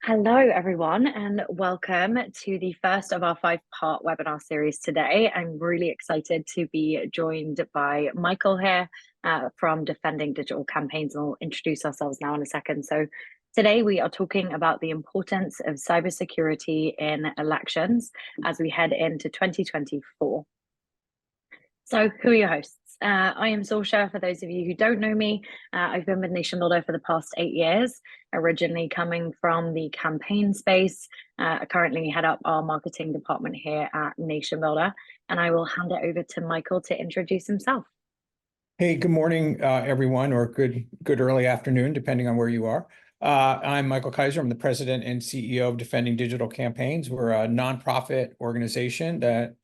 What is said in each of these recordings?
Hello, everyone, and welcome to the first of our five-part webinar series today. I'm really excited to be joined by Michael here from Defending Digital Campaigns, and we'll introduce ourselves now in a second. So today we are talking about the importance of cybersecurity in elections as we head into 2024. So who are your hosts? I am Sorcha. For those of you who don't know me, I've been with NationBuilder for the past 8 years, originally coming from the campaign space. I currently head up our marketing department here at NationBuilder, and I will hand it over to Michael to introduce himself. Hey, good morning, everyone, or good early afternoon, depending on where you are. I'm Michael Kaiser. I'm the president and CEO of Defending Digital Campaigns. We're a nonprofit organization that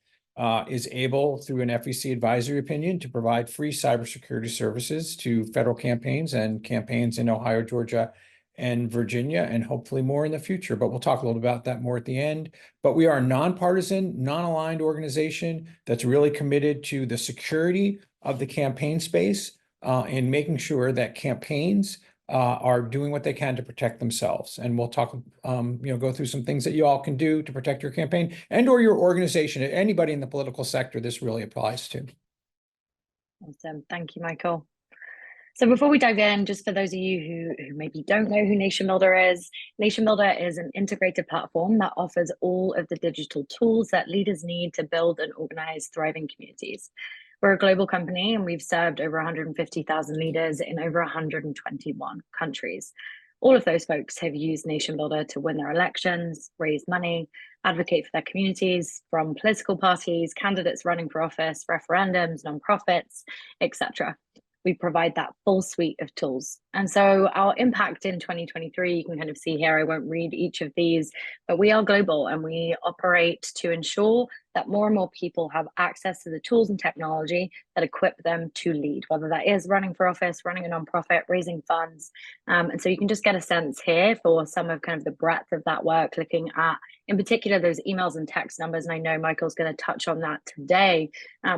is able, through an FEC advisory opinion, to provide free cybersecurity services to federal campaigns and campaigns in Ohio, Georgia, and Virginia, and hopefully more in the future. But we'll talk a little about that more at the end. But we are a nonpartisan, non-aligned organization that's really committed to the security of the campaign space and making sure that campaigns are doing what they can to protect themselves. And we'll talk, go through some things that you all can do to protect your campaign and or your organization. Anybody in the political sector, this really applies to. Awesome. Thank you, Michael. So before we dive in, just for those of you who maybe don't know who NationBuilder is an integrated platform that offers all of the digital tools that leaders need to build and organize thriving communities. We're a global company, and we've served over 150,000 leaders in over 121 countries. All of those folks have used NationBuilder to win their elections, raise money, advocate for their communities, from political parties, candidates running for office, referendums, nonprofits, etc. We provide that full suite of tools. And so our impact in 2023, you can kind of see here, I won't read each of these, but we are global, and we operate to ensure that more and more people have access to the tools and technology that equip them to lead, whether that is running for office, running a nonprofit, raising funds. And so you can just get a sense here for some of kind of the breadth of that work, looking at, in particular, those emails and text numbers. And I know Michael's going to touch on that today,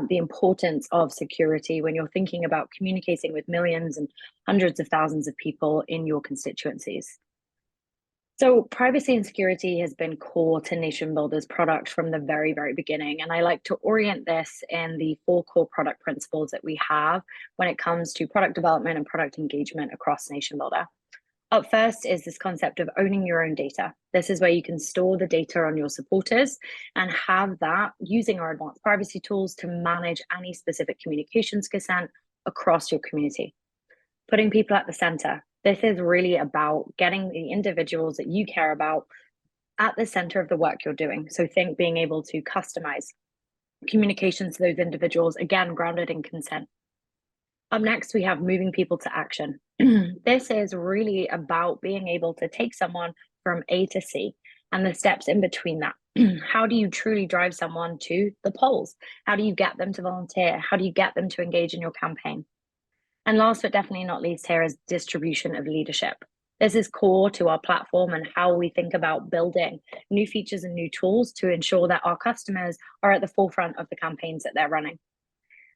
the importance of security when you're thinking about communicating with millions and hundreds of thousands of people in your constituencies. So privacy and security has been core to NationBuilder's product from the very, very beginning. And I like to orient this in the 4 core product principles that we have when it comes to product development and product engagement across NationBuilder. Up first is this concept of owning your own data. This is where you can store the data on your supporters and have that using our advanced privacy tools to manage any specific communications consent across your community. Putting people at the center. This is really about getting the individuals that you care about at the center of the work you're doing. So think being able to customize communications to those individuals, again, grounded in consent. Up next, we have moving people to action. This is really about being able to take someone from A to C and the steps in between that. How do you truly drive someone to the polls? How do you get them to volunteer? How do you get them to engage in your campaign? And last but definitely not least here is distribution of leadership. This is core to our platform and how we think about building new features and new tools to ensure that our customers are at the forefront of the campaigns that they're running.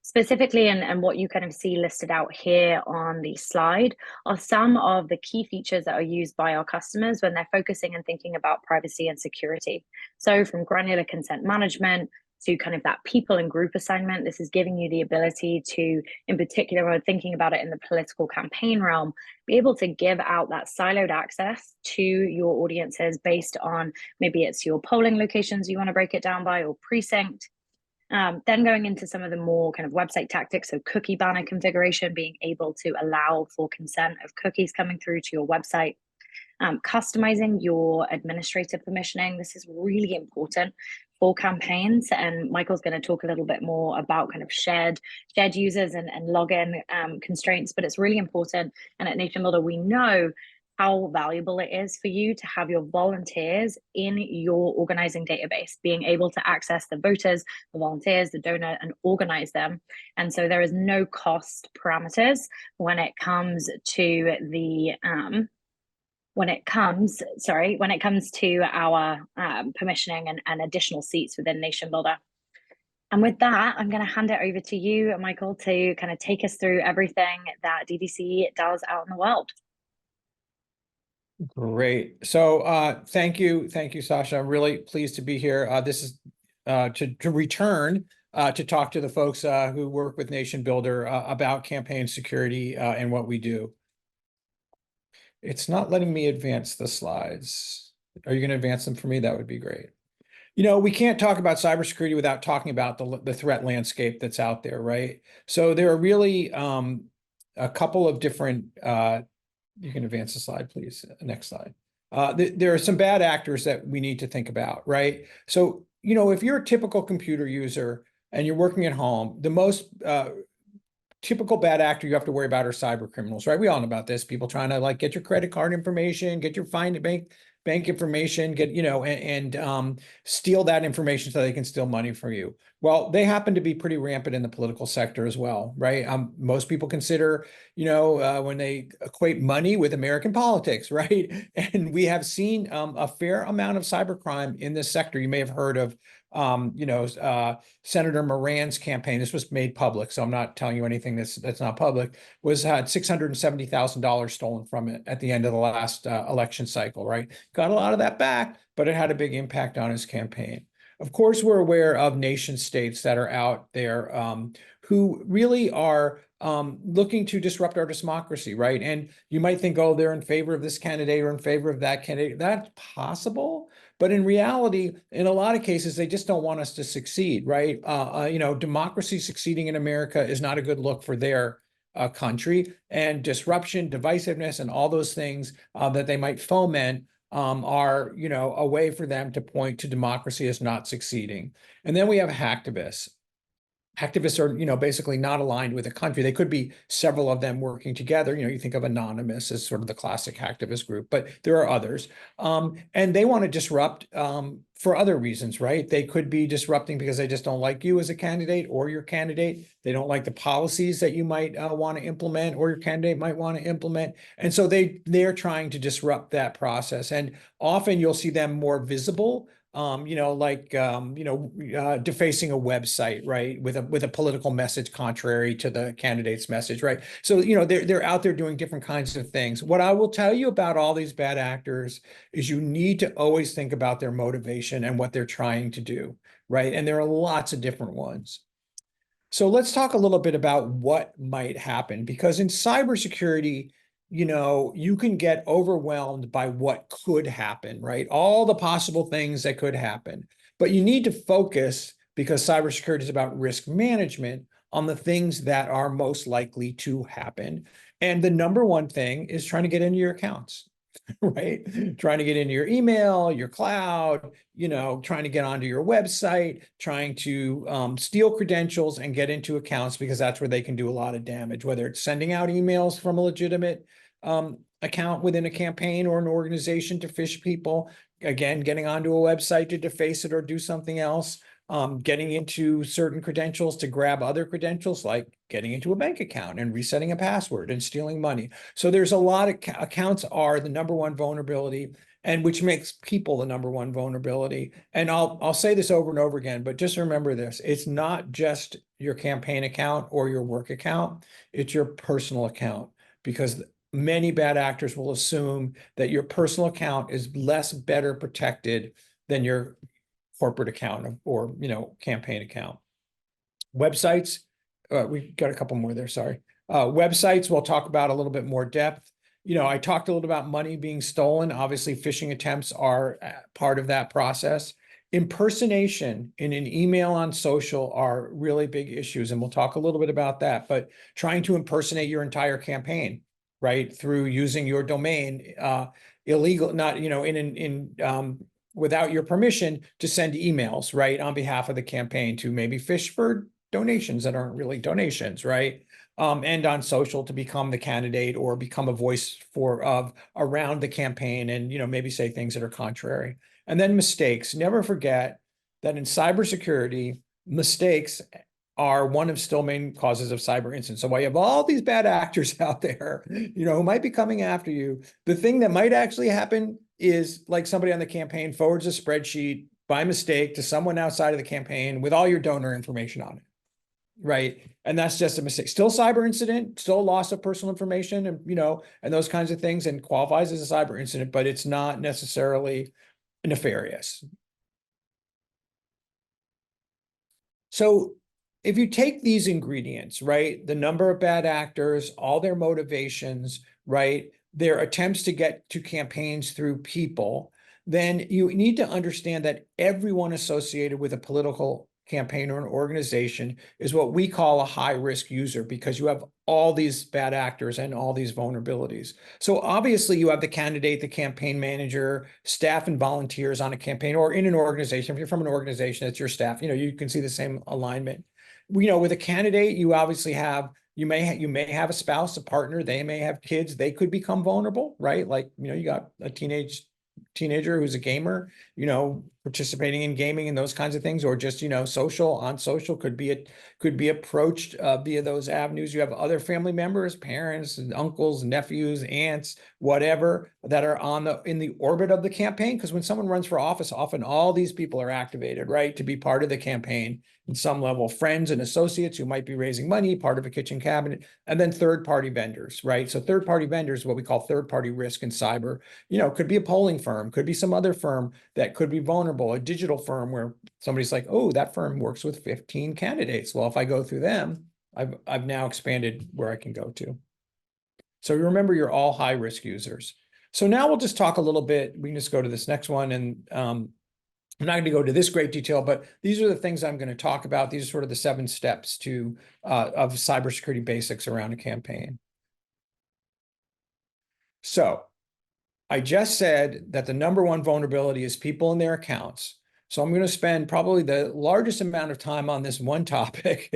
Specifically, and what you kind of see listed out here on the slide are some of the key features that are used by our customers when they're focusing and thinking about privacy and security. So from granular consent management to kind of that people and group assignment, this is giving you the ability to, in particular, when thinking about it in the political campaign realm, be able to give out that siloed access to your audiences based on maybe it's your polling locations you want to break it down by, or precinct. Then going into some of the more kind of website tactics, so cookie banner configuration, being able to allow for consent of cookies coming through to your website. Customizing your administrator permissioning. This is really important for campaigns, and Michael's going to talk a little bit more about kind of shared users and login constraints, but it's really important. And at NationBuilder, we know how valuable it is for you to have your volunteers in your organizing database, being able to access the voters, the volunteers, the donor, and organize them. And so there is no cost parameters when it comes to the when it comes to our permissioning and additional seats within NationBuilder. And with that, I'm going to hand it over to you, Michael, to kind of take us through everything that DDC does out in the world. Great. So thank you. Thank you, Sasha. I'm really pleased to be here. This is to return to talk to the folks who work with NationBuilder about campaign security and what we do. It's not letting me advance the slides. Are you going to advance them for me? That would be great. We can't talk about cybersecurity without talking about the threat landscape that's out there, right? So there are really a couple of different you can advance the slide, please. Next slide. There are some bad actors that we need to think about, right? So, if you're a typical computer user and you're working at home, the most typical bad actor you have to worry about are cyber criminals, right? We all know about this. People trying to get your credit card information, get your bank information, get, and steal that information so they can steal money from you. Well, they happen to be pretty rampant in the political sector as well, right? Most people consider, when they equate money with American politics, right? And we have seen a fair amount of cybercrime in this sector. You may have heard of Senator Moran's campaign. This was made public, so I'm not telling you anything that's not public. Had $670,000 stolen from it at the end of the last election cycle. Right, got a lot of that back, but it had a big impact on his campaign. Of course, we're aware of nation states that are out there who really are looking to disrupt our democracy, right? And you might think, oh, they're in favor of this candidate or in favor of that candidate. That's possible. But in reality, in a lot of cases, they just don't want us to succeed, right? Democracy succeeding in America is not a good look for their country, and disruption, divisiveness, and all those things that they might foment are, a way for them to point to democracy as not succeeding. And then we have hacktivists. Hacktivists are, basically not aligned with a country. They could be several of them working together. You think of Anonymous as sort of the classic hacktivist group, but there are others. And they want to disrupt for other reasons, right? They could be disrupting because they just don't like you as a candidate or your candidate. They don't like the policies that you might want to implement or your candidate might want to implement. And so they're trying to disrupt that process. And often you'll see them more visible defacing a website, right, with a political message contrary to the candidate's message, right? So, they're out there doing different kinds of things. What I will tell you about all these bad actors is you need to always think about their motivation and what they're trying to do, right? And there are lots of different ones. So let's talk a little bit about what might happen, because in cybersecurity, you can get overwhelmed by what could happen, right? All the possible things that could happen. But you need to focus, because cybersecurity is about risk management, on the things that are most likely to happen. And the number one thing is trying to get into your accounts. Right? Trying to get into your email, your cloud, trying to get onto your website, trying to steal credentials and get into accounts, because that's where they can do a lot of damage, whether it's sending out emails from a legitimate account within a campaign or an organization to phish people, again, getting onto a website to deface it or do something else, getting into certain credentials to grab other credentials, like getting into a bank account and resetting a password and stealing money. So there's a lot of accounts are the number one vulnerability, and which makes people the number one vulnerability. And I'll say this over and over again, but just remember this: it's not just your campaign account or your work account, it's your personal account, because many bad actors will assume that your personal account is better protected than your corporate account or campaign account. Websites, we've got a couple more there, sorry. Websites we'll talk about a little bit more depth. I talked a little about money being stolen. Obviously, phishing attempts are part of that process. Impersonation in an email on social are really big issues, and we'll talk a little bit about that. But trying to impersonate your entire campaign, right, through using your domain illegal, not without your permission, to send emails, right, on behalf of the campaign to maybe phish for donations that aren't really donations, right? And on social to become the candidate or become a voice around the campaign, and maybe say things that are contrary. And then mistakes. Never forget that in cybersecurity, mistakes are one of still main causes of cyber incidents. So while you have all these bad actors out there, who might be coming after you, the thing that might actually happen is, like, somebody on the campaign forwards a spreadsheet by mistake to someone outside of the campaign with all your donor information on it. right? And that's just a mistake. Still cyber incident, still loss of personal information, and and those kinds of things, and qualifies as a cyber incident, but it's not necessarily nefarious. So if you take these ingredients, right, the number of bad actors, all their motivations, right, their attempts to get to campaigns through people, then you need to understand that everyone associated with a political campaign or an organization is what we call a high risk user, because you have all these bad actors and all these vulnerabilities. So obviously you have the candidate, the campaign manager, staff and volunteers on a campaign or in an organization. If you're from an organization, it's your staff, you can see the same alignment. With a candidate, you obviously have, you may have a spouse, a partner, they may have kids, they could become vulnerable, right? Like, you got a teenager who's a gamer, participating in gaming and those kinds of things, or just, on social could be approached via those avenues. You have other family members, parents and uncles, nephews, aunts, whatever, that are in the orbit of the campaign. Because when someone runs for office, often all these people are activated, right, to be part of the campaign in some level. Friends and associates who might be raising money, part of a kitchen cabinet, and then third-party vendors, right? So third-party vendors, what we call third-party risk in cyber, could be a polling firm, could be some other firm that could be vulnerable, a digital firm where somebody's like, oh, that firm works with 15 candidates. Well, if I go through them, I've now expanded where I can go to. So remember, you're all high risk users. So now we'll just talk a little bit. We can just go to this next one, and I'm not going to go to this great detail, but these are the things I'm going to talk about. These are sort of the 7 steps of cybersecurity basics around a campaign. So I just said that the number one vulnerability is people in their accounts. So I'm going to spend probably the largest amount of time on this one topic,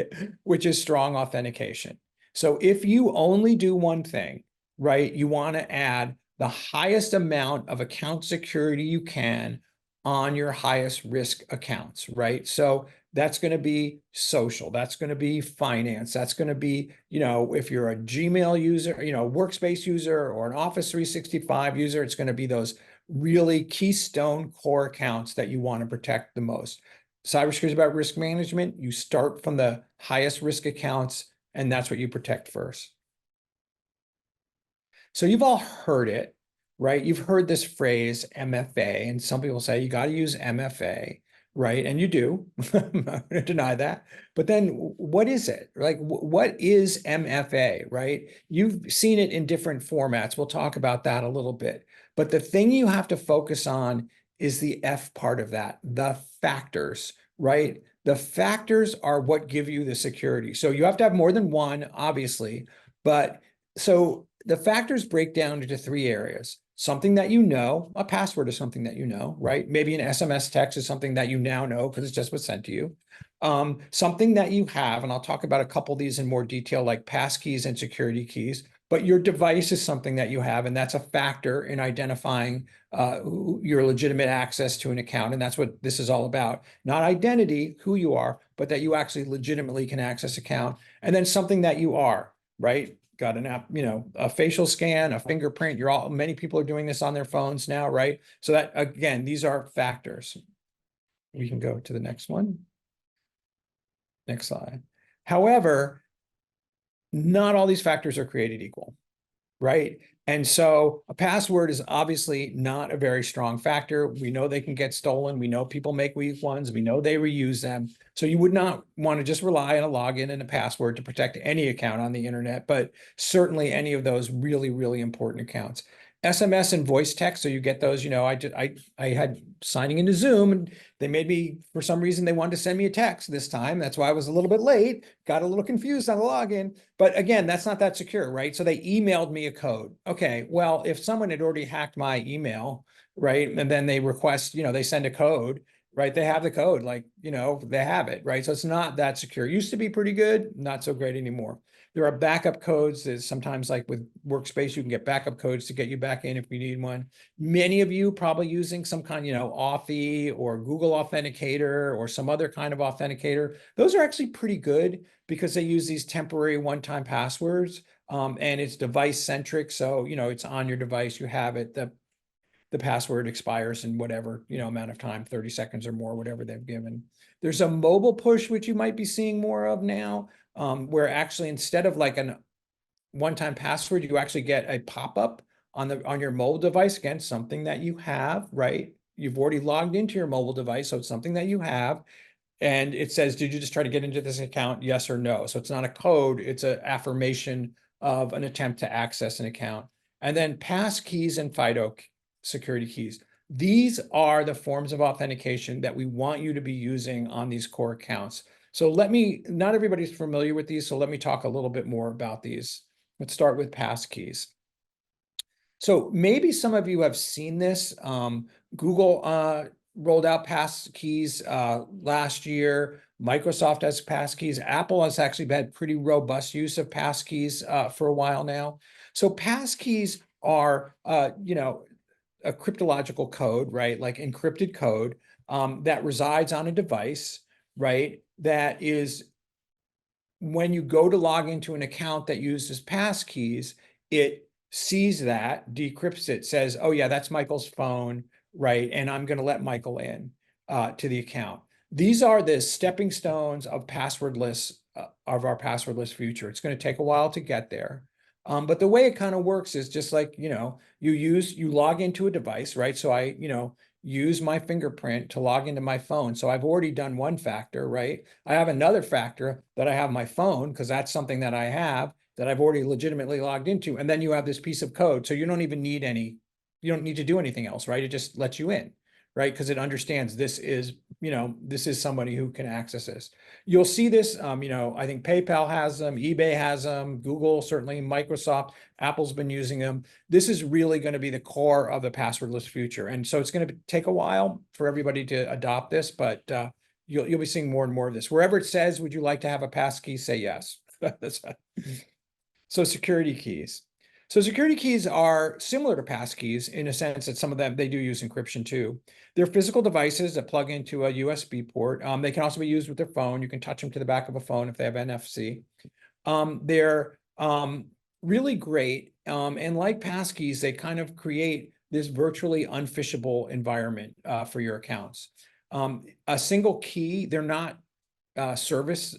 which is strong authentication. So if you only do one thing, right, you want to add the highest amount of account security you can on your highest risk accounts, right? So that's going to be social, that's going to be finance, that's going to be, if you're a Gmail user, workspace user, or an Office 365 user, it's going to be those really keystone core accounts that you want to protect the most. Cybersecurity is about risk management. You start from the highest risk accounts, and that's what you protect first. So you've all heard it, right? You've heard this phrase MFA, and some people say you got to use MFA, right? And you do. I'm not going to deny that. But then what is it? Like, what is MFA, right? You've seen it in different formats. We'll talk about that a little bit. But the thing you have to focus on is the F part of that, the factors, right? The factors are what give you the security. So you have to have more than one, obviously, but so the factors break down into 3 areas. Something that a password is something that right? Maybe an SMS text is something that you now know because it's just what's sent to you. Something that you have, and I'll talk about a couple of these in more detail, like passkeys and security keys, but your device is something that you have, and that's a factor in identifying your legitimate access to an account. And that's what this is all about. Not identity, who you are, but that you actually legitimately can access account. And then something that you are, right? Got an app, a facial scan, a fingerprint. Many people are doing this on their phones now, right? So that, again, these are factors. We can go to the next one. Next slide. However, not all these factors are created equal, right? And so a password is obviously not a very strong factor. We know they can get stolen. We know people make weak ones. We know they reuse them. So you would not want to just rely on a login and a password to protect any account on the internet, but certainly any of those really, really important accounts. SMS and voice text, so you get those, I had signing into Zoom, and they made me, for some reason, they wanted to send me a text this time. That's why I was a little bit late, got a little confused on the login. But again, that's not that secure, right? So they emailed me a code. Okay, well, if someone had already hacked my email, right, and then they request, they send a code, right? They have the code, like, they have it, right? So it's not that secure. It used to be pretty good, not so great anymore. There are backup codes. There's sometimes, like with Workspace, you can get backup codes to get you back in if you need one. Many of you probably using some kind, Authy or Google Authenticator or some other kind of authenticator. Those are actually pretty good because they use these temporary one-time passwords, and it's device centric. So, it's on your device, you have it. the password expires in whatever, amount of time, 30 seconds or more, whatever they've given. There's a mobile push, which you might be seeing more of now, where actually instead of like an one-time password, you actually get a pop-up on your mobile device. Again, something that you have, right? You've already logged into your mobile device, so it's something that you have. And it says, did you just try to get into this account? Yes or no. So it's not a code, it's an affirmation of an attempt to access an account. And then pass keys and FIDO security keys. These are the forms of authentication that we want you to be using on these core accounts. So not everybody's familiar with these, so let me talk a little bit more about these. Let's start with pass keys. So maybe some of you have seen this. Google rolled out pass keys last year. Microsoft has pass keys. Apple has actually had pretty robust use of pass keys for a while now. So pass keys are, a cryptological code, right? Like encrypted code that resides on a device, right? That is, when you go to log into an account that uses pass keys, it sees that, decrypts it, says, oh yeah, that's Michael's phone, right? And I'm going to let Michael in to the account. These are the stepping stones of passwordless, of our passwordless future. It's going to take a while to get there. But the way it kind of works is just like, you log into a device, right? So I, use my fingerprint to log into my phone. So I've already done one factor, right? I have another factor that I have my phone, because that's something that I have that I've already legitimately logged into. And then you have this piece of code. So you don't need to do anything else, right? It just lets you in, right? Because it understands this is somebody who can access this. You'll see this, I think PayPal has them, eBay has them, Google, certainly Microsoft, Apple's been using them. This is really going to be the core of the passwordless future. And so it's going to take a while for everybody to adopt this, but you'll be seeing more and more of this. Wherever it says, would you like to have a pass key? Say yes. So security keys. So security keys are similar to pass keys in a sense that some of them, they do use encryption too. They're physical devices that plug into a USB port. They can also be used with their phone. You can touch them to the back of a phone if they have NFC. They're really great. And like pass keys, they kind of create this virtually unphishable environment for your accounts. A single key, they're not service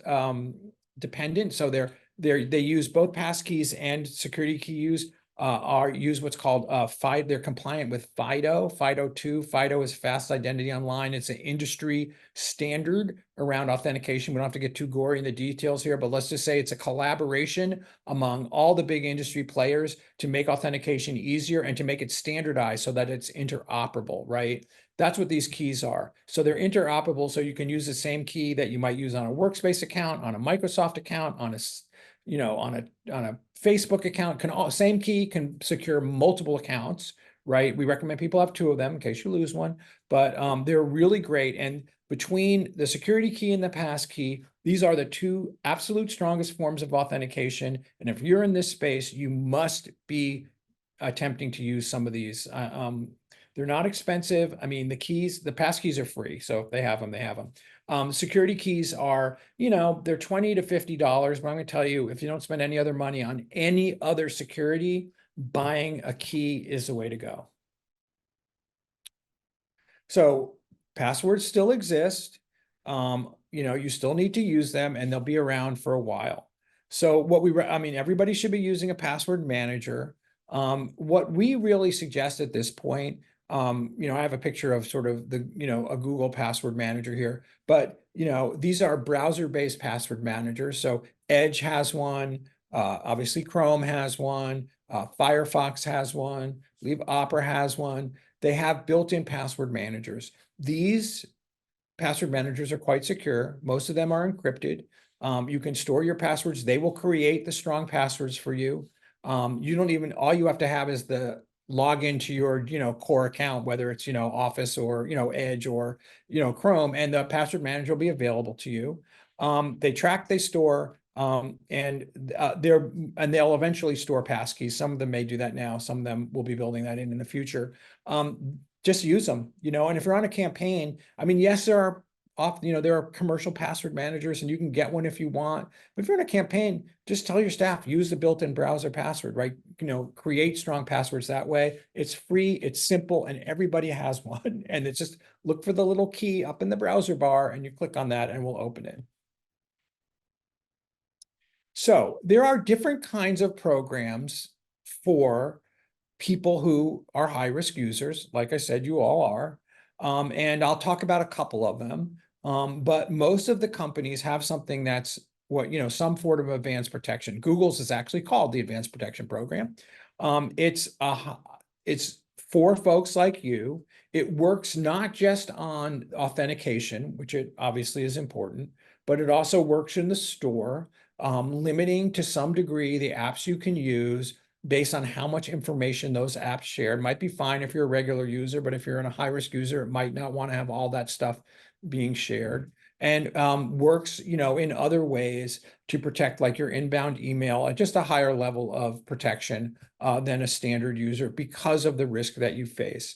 dependent. So they use both pass keys and security keys use what's called they're compliant with FIDO 2. FIDO is fast identity online. It's an industry standard around authentication. We don't have to get too gory in the details here, but let's just say it's a collaboration among all the big industry players to make authentication easier and to make it standardized so that it's interoperable, right? That's what these keys are. So they're interoperable, so you can use the same key that you might use on a Workspace account, on a Microsoft account, on a Facebook account. Same key can secure multiple accounts, right? We recommend people have two of them in case you lose one, but they're really great. And between the security key and the pass key, these are the two absolute strongest forms of authentication. And if you're in this space, you must be attempting to use some of these. They're not expensive. I mean, the pass keys are free. So if they have them, they have them. Security keys are, they're $20 to $50, but I'm going to tell you, if you don't spend any other money on any other security, buying a key is the way to go. So passwords still exist. You still need to use them and they'll be around for a while. So everybody should be using a password manager. What we really suggest at this point, I have a picture of sort of a Google password manager here, but these are browser-based password managers. So Edge has one, obviously Chrome has one, Firefox has one, I believe Opera has one. They have built-in password managers. These password managers are quite secure. Most of them are encrypted. You can store your passwords. They will create the strong passwords for you. All you have to have is the login to your, core account, whether it's, Office or, Edge or, Chrome, and the password manager will be available to you. They track, they store, and they'll eventually store passkeys. Some of them may do that now. Some of them will be building that in the future. Just use them, and if you're on a campaign, yes, there are there are commercial password managers and you can get one if you want. But if you're in a campaign, just tell your staff, use the built-in browser password, right? Create strong passwords that way. It's free, it's simple, and everybody has one. And it's just look for the little key up in the browser bar and you click on that and we'll open it. So there are different kinds of programs for people who are high-risk users. Like I said, you all are. And I'll talk about a couple of them. But most of the companies have something that's some form of advanced protection. Google's is actually called the Advanced Protection Program. It's for folks like you. It works not just on authentication, which it obviously is important, but it also works in the store, limiting to some degree the apps you can use based on how much information those apps share. It might be fine if you're a regular user, but if you're a high-risk user, it might not want to have all that stuff being shared. And works, in other ways to protect like your inbound email at just a higher level of protection than a standard user because of the risk that you face.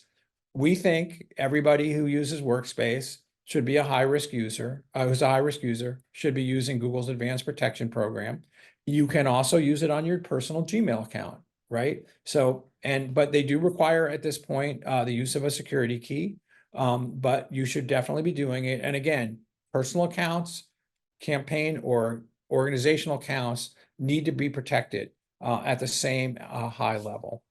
We think everybody who uses Workspace should be a high-risk user, who's a high-risk user, should be using Google's Advanced Protection Program. You can also use it on your personal Gmail account, right? So, but they do require at this point the use of a security key, but you should definitely be doing it. And again, personal accounts, campaign or organizational accounts need to be protected at the same high level.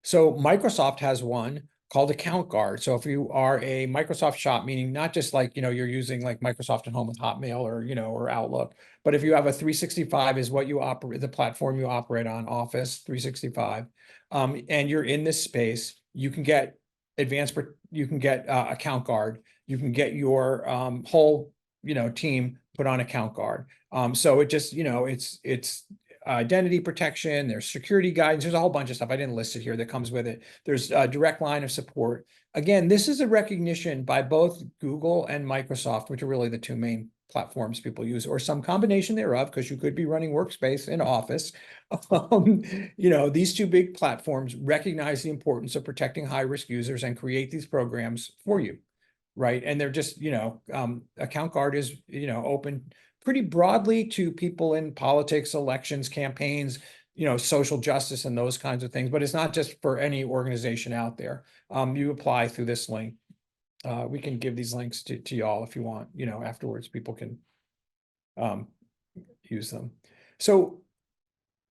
So Microsoft has one called Account Guard. So if you are a Microsoft shop, meaning not just like, you're using like Microsoft at home with Hotmail or Outlook, but if you have a 365 is what you operate, the platform you operate on, Office 365, and you're in this space, you can get Account Guard. You can get your whole, team put on Account Guard. So it just, it's identity protection, there's security guidance, there's a whole bunch of stuff. I didn't list it here that comes with it. There's a direct line of support. Again, this is a recognition by both Google and Microsoft, which are really the two main platforms people use, or some combination thereof, because you could be running Workspace in Office. These two big platforms recognize the importance of protecting high-risk users and create these programs for you, right? And they're just, Account Guard is, open pretty broadly to people in politics, elections, campaigns, social justice and those kinds of things. But it's not just for any organization out there. You apply through this link. We can give these links to y'all if you want, afterwards people can use them. So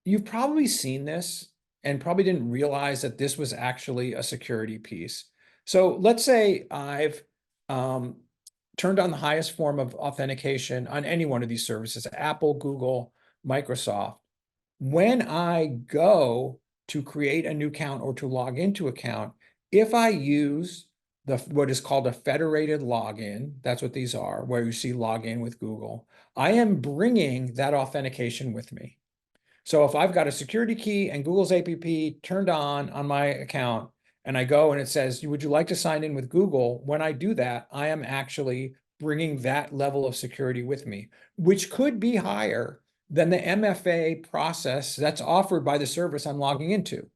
you've probably seen this and probably didn't realize that this was actually a security piece. So let's say I've turned on the highest form of authentication on any one of these services, Apple, Google, Microsoft. When I go to create a new account or to log into account, if I use what is called a federated login, that's what these are, where you see login with Google, I am bringing that authentication with me. So if I've got a security key and Google's APP turned on my account, and I go and it says, would you like to sign in with Google? When I do that, I am actually bringing that level of security with me, which could be higher than the MFA process that's offered by the service I'm logging into.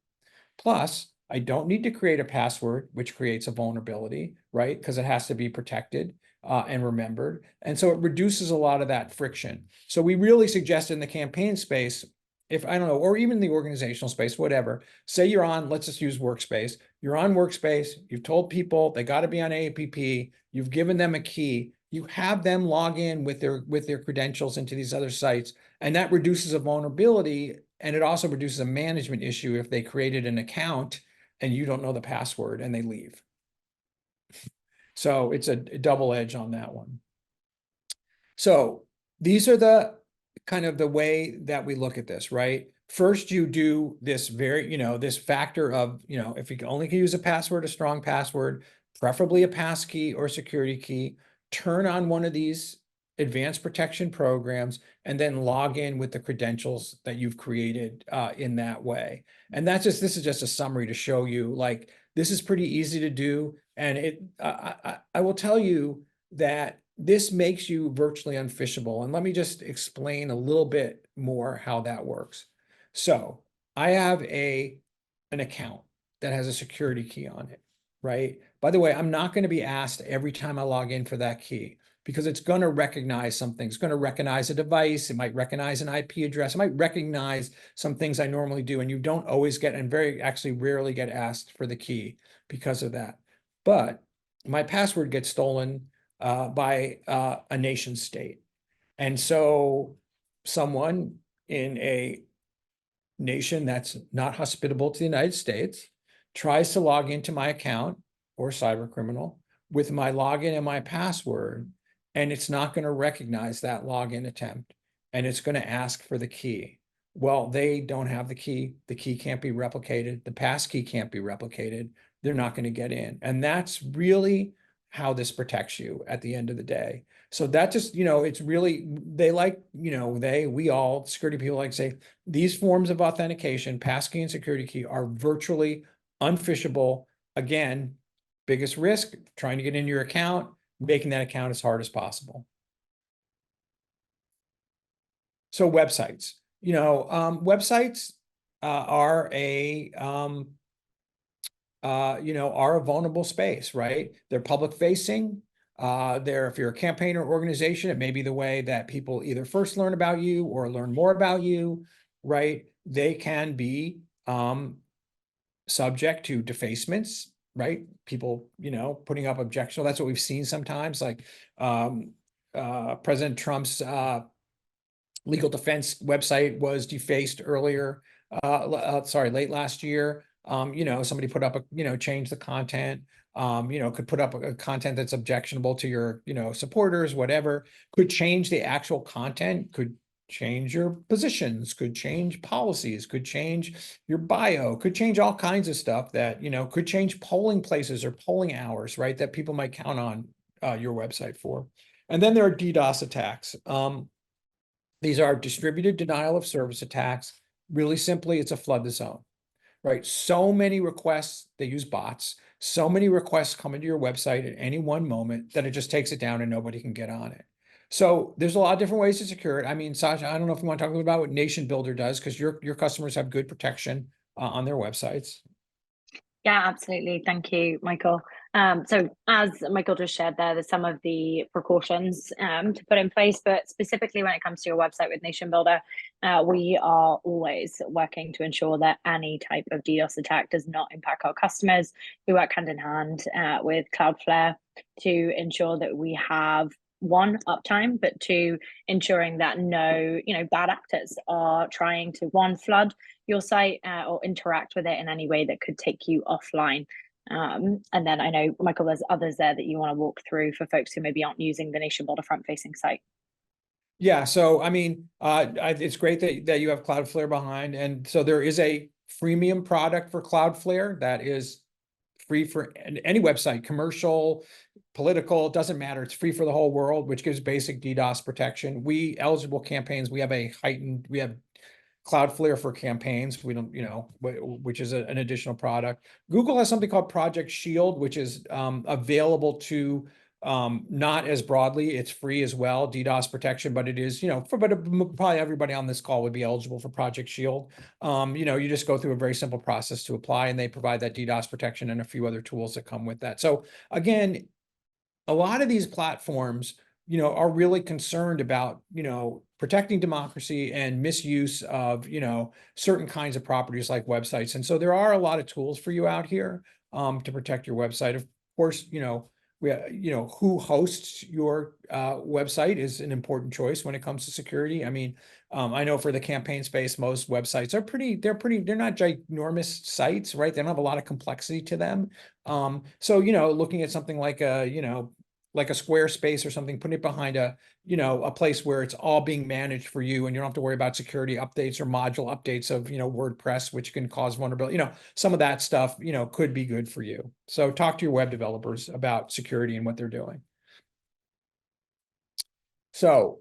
Plus, I don't need to create a password, which creates a vulnerability, right? Because it has to be protected and remembered. And so it reduces a lot of that friction. So we really suggest in the campaign space, if I don't know, or even the organizational space, whatever, say you're on, let's just use Workspace. You're on Workspace, you've told people they got to be on APP, you've given them a key, you have them log in with their credentials into these other sites, and that reduces a vulnerability, and it also reduces a management issue if they created an account and you don't know the password and they leave. So it's a double edge on that one. So these are the kind of the way that we look at this, right? First, you do this this factor of, if you can only use a password, a strong password, preferably a pass key or security key, turn on one of these advanced protection programs, and then log in with the credentials that you've created in that way. And this is just a summary to show you, like, this is pretty easy to do. And I will tell you that this makes you virtually unphishable. And let me just explain a little bit more how that works. So I have an account that has a security key on it. right? By the way, I'm not going to be asked every time I log in for that key because it's going to recognize something. It's going to recognize a device. It might recognize an IP address. It might recognize some things I normally do. And you don't always get, and actually rarely get asked for the key because of that. But my password gets stolen by a nation state. And so someone in a nation that's not hospitable to the United States tries to log into my account, or cyber criminal, with my login and my password, and it's not going to recognize that login attempt, and it's going to ask for the key. Well, they don't have the key. The key can't be replicated. The pass key can't be replicated. They're not going to get in. And that's really how this protects you at the end of the day. So that just, it's really, they like, we all, security people like to say, these forms of authentication, passkey and security key, are virtually unphishable. Again, biggest risk, trying to get into your account, making that account as hard as possible. So websites, websites are a vulnerable space, right? They're public facing. If you're a campaign or organization, it may be the way that people either first learn about you or learn more about you, right? They can be subject to defacements, right? People, putting up objectionable. That's what we've seen sometimes, like President Trump's legal defense website was defaced earlier, late last year. Somebody put up change the content, could put up a content that's objectionable to your, supporters, whatever, could change the actual content, could change your positions, could change policies, could change your bio, could change all kinds of stuff that, could change polling places or polling hours, right? That people might count on your website for. And then there are DDoS attacks. These are distributed denial of service attacks. Really simply, it's a flood the zone, right? So many requests, they use bots. So many requests come into your website at any one moment that it just takes it down and nobody can get on it. So there's a lot of different ways to secure it. I mean, Sasha, I don't know if you want to talk about what NationBuilder does, because your customers have good protection on their websites. Yeah, absolutely. Thank you, Michael. So as Michael just shared there's some of the precautions to put in place, but specifically when it comes to your website with NationBuilder, we are always working to ensure that any type of DDoS attack does not impact our customers. We work hand in hand with Cloudflare to ensure that we have one, uptime, but two, ensuring that no, bad actors are trying to flood your site or interact with it in any way that could take you offline. And then I know, Michael, there's others there that you want to walk through for folks who maybe aren't using the NationBuilder front-facing site. Yeah, so I mean, it's great that you have Cloudflare behind, and so there is a freemium product for Cloudflare that is free for any website, commercial, political, it doesn't matter. It's free for the whole world, which gives basic DDoS protection. Eligible campaigns, we have Cloudflare for campaigns. We don't, which is an additional product. Google has something called Project Shield, which is available to not as broadly. It's free as well, DDoS protection, but it is, probably everybody on this call would be eligible for Project Shield. You just go through a very simple process to apply, and they provide that DDoS protection and a few other tools that come with that. So again, a lot of these platforms, are really concerned about, protecting democracy and misuse of, certain kinds of properties like websites. And so there are a lot of tools for you out here to protect your website. Of course, who hosts your website is an important choice when it comes to security. I mean, I know for the campaign space, most websites are they're not ginormous sites, right? They don't have a lot of complexity to them. So, looking at something like like a Squarespace or something, putting it behind a place where it's all being managed for you, and you don't have to worry about security updates or module updates of, WordPress, which can cause vulnerability. Some of that stuff, could be good for you. So talk to your web developers about security and what they're doing. So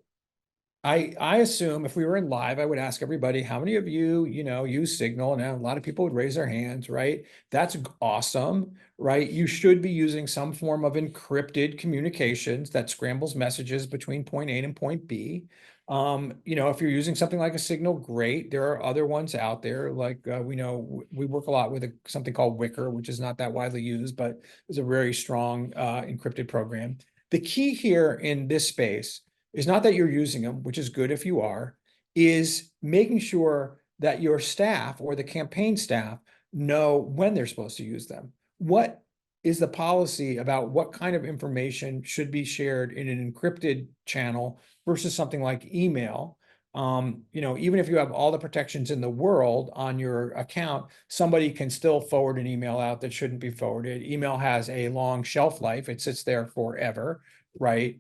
I assume if we were in live, I would ask everybody, how many of you, use Signal? Now, a lot of people would raise their hands, right? That's awesome, right? You should be using some form of encrypted communications that scrambles messages between point A and point B. If you're using something like a Signal, great. There are other ones out there. Like we know we work a lot with something called Wicker, which is not that widely used, but is a very strong encrypted program. The key here in this space is not that you're using them, which is good if you are, is making sure that your staff or the campaign staff know when they're supposed to use them. What is the policy about what kind of information should be shared in an encrypted channel versus something like email? Even if you have all the protections in the world on your account, somebody can still forward an email out that shouldn't be forwarded. Email has a long shelf life. It sits there forever, right?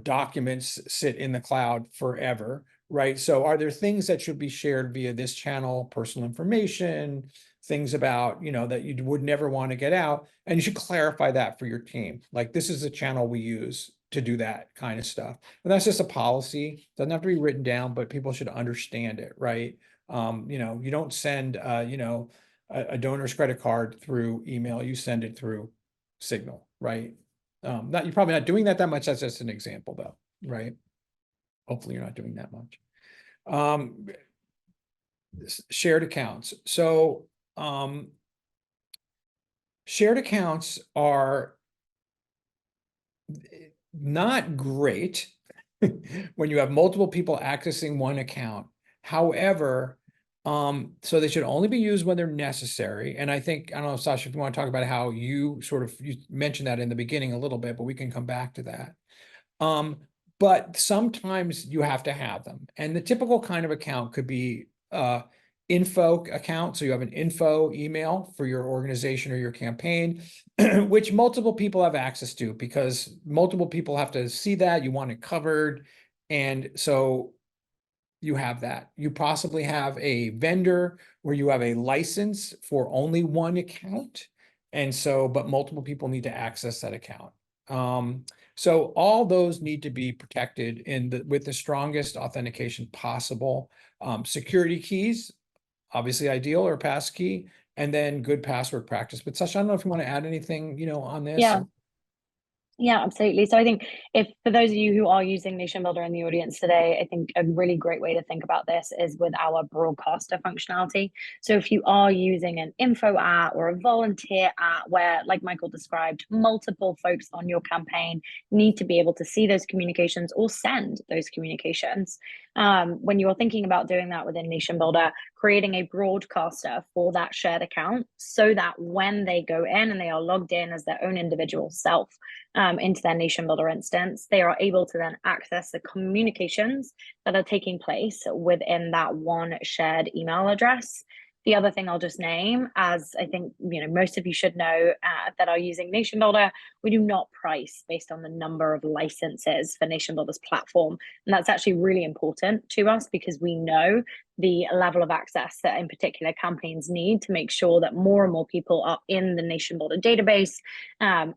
Documents sit in the cloud forever, right? So are there things that should be shared via this channel, personal information, things about, that you would never want to get out? And you should clarify that for your team. Like, this is the channel we use to do that kind of stuff. And that's just a policy. Doesn't have to be written down, but people should understand it, right? You don't send, a donor's credit card through email. You send it through Signal, right? You're probably not doing that much. That's just an example, though, right? Hopefully, you're not doing that much. Shared accounts. So, shared accounts are not great when you have multiple people accessing one account. However, so they should only be used when they're necessary. And I don't know, Sasha, if you want to talk about how you mentioned that in the beginning a little bit, but we can come back to that. But sometimes you have to have them. And the typical kind of account could be info account. So you have an info email for your organization or your campaign, which multiple people have access to, because multiple people have to see that. You want it covered. And so you have that. You possibly have a vendor where you have a license for only one account. And so, but multiple people need to access that account. So all those need to be protected with the strongest authentication possible. Security keys, obviously ideal, or passkey, and then good password practice. But Sasha, I don't know if you want to add anything, on this. Yeah. Yeah, absolutely. So I think if for those of you who are using NationBuilder in the audience today, I think a really great way to think about this is with our broadcaster functionality. So if you are using an info app or a volunteer app where, like Michael described, multiple folks on your campaign need to be able to see those communications or send those communications. When you're thinking about doing that within NationBuilder, creating a broadcaster for that shared account so that when they go in and they are logged in as their own individual self, into their NationBuilder instance, they are able to then access the communications that are taking place within that one shared email address. The other thing I'll just name, as I think most of you should know that are using NationBuilder, we do not price based on the number of licenses for NationBuilder's platform. And that's actually really important to us because we know the level of access that in particular campaigns need to make sure that more and more people are in the NationBuilder database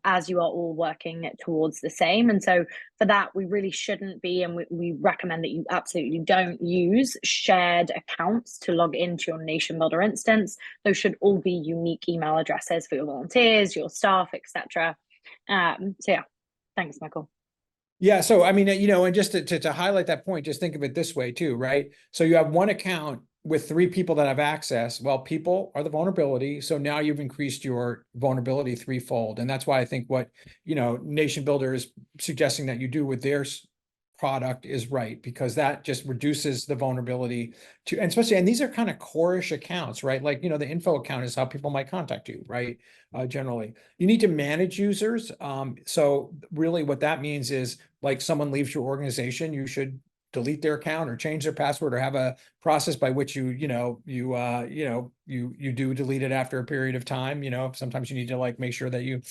as you are all working towards the same. And so for that, we really shouldn't be, and we recommend that you absolutely don't use shared accounts to log into your NationBuilder instance. Those should all be unique email addresses for your volunteers, your staff, etc. So yeah, thanks, Michael. Yeah. So, I mean, and just to highlight that point, just think of it this way too, right? So you have one account with 3 people that have access. Well, people are the vulnerability. So now you've increased your vulnerability threefold. And that's why I think what, NationBuilder is suggesting that you do with their product is right, because that just reduces the vulnerability to, and especially, and these are kind of core-ish accounts, right? Like, the info account is how people might contact you, right? Generally, you need to manage users. So really what that means is, like, someone leaves your organization, you should delete their account or change their password or have a process by which you do delete it after a period of time. Sometimes you need to make sure that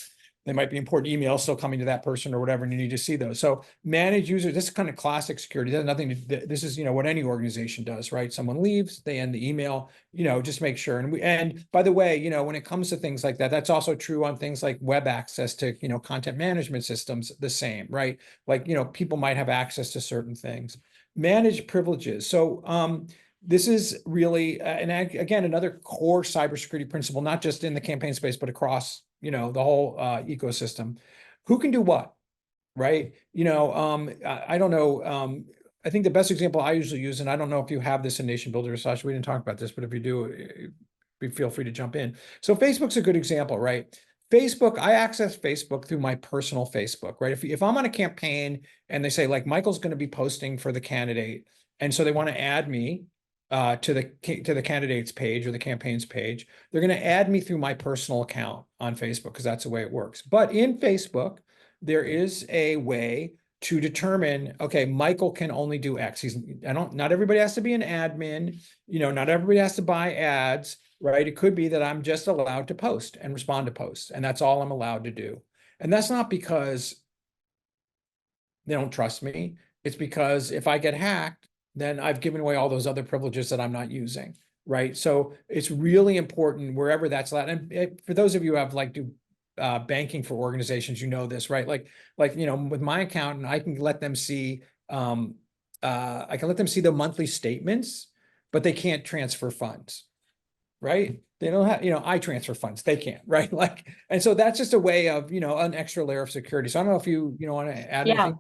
they might be important emails still coming to that person or whatever, and you need to see those. So manage users, this is kind of classic security. It has nothing to, this is, what any organization does, right? Someone leaves, they end the email, just make sure. And by the way, when it comes to things like that, that's also true on things like web access to, content management systems, the same, right? Like, people might have access to certain things. Manage privileges. So, this is really, and again, another core cybersecurity principle, not just in the campaign space, but across, the whole ecosystem. Who can do what, right? I don't know. I think the best example I usually use, and I don't know if you have this in NationBuilder, Sasha, we didn't talk about this, but if you do, feel free to jump in. So Facebook's a good example, right? Facebook, I access Facebook through my personal Facebook, right? If I'm on a campaign and they say like Michael's going to be posting for the candidate, and so they want to add me to the candidate's page or the campaign's page, they're going to add me through my personal account on Facebook because that's the way it works. But in Facebook, there is a way to determine, okay, Michael can only do X. Not everybody has to be an admin, not everybody has to buy ads, right? It could be that I'm just allowed to post and respond to posts, and that's all I'm allowed to do. And that's not because they don't trust me. It's because if I get hacked, then I've given away all those other privileges that I'm not using, right? So it's really important wherever that's allowed. And for those of you who have do banking for organizations, this, right? Like, with my accountant, I can let them see, I can let them see the monthly statements, but they can't transfer funds, right? They don't have, I transfer funds, they can't, right? And so that's just a way of, an extra layer of security. So I don't know if you want to add anything.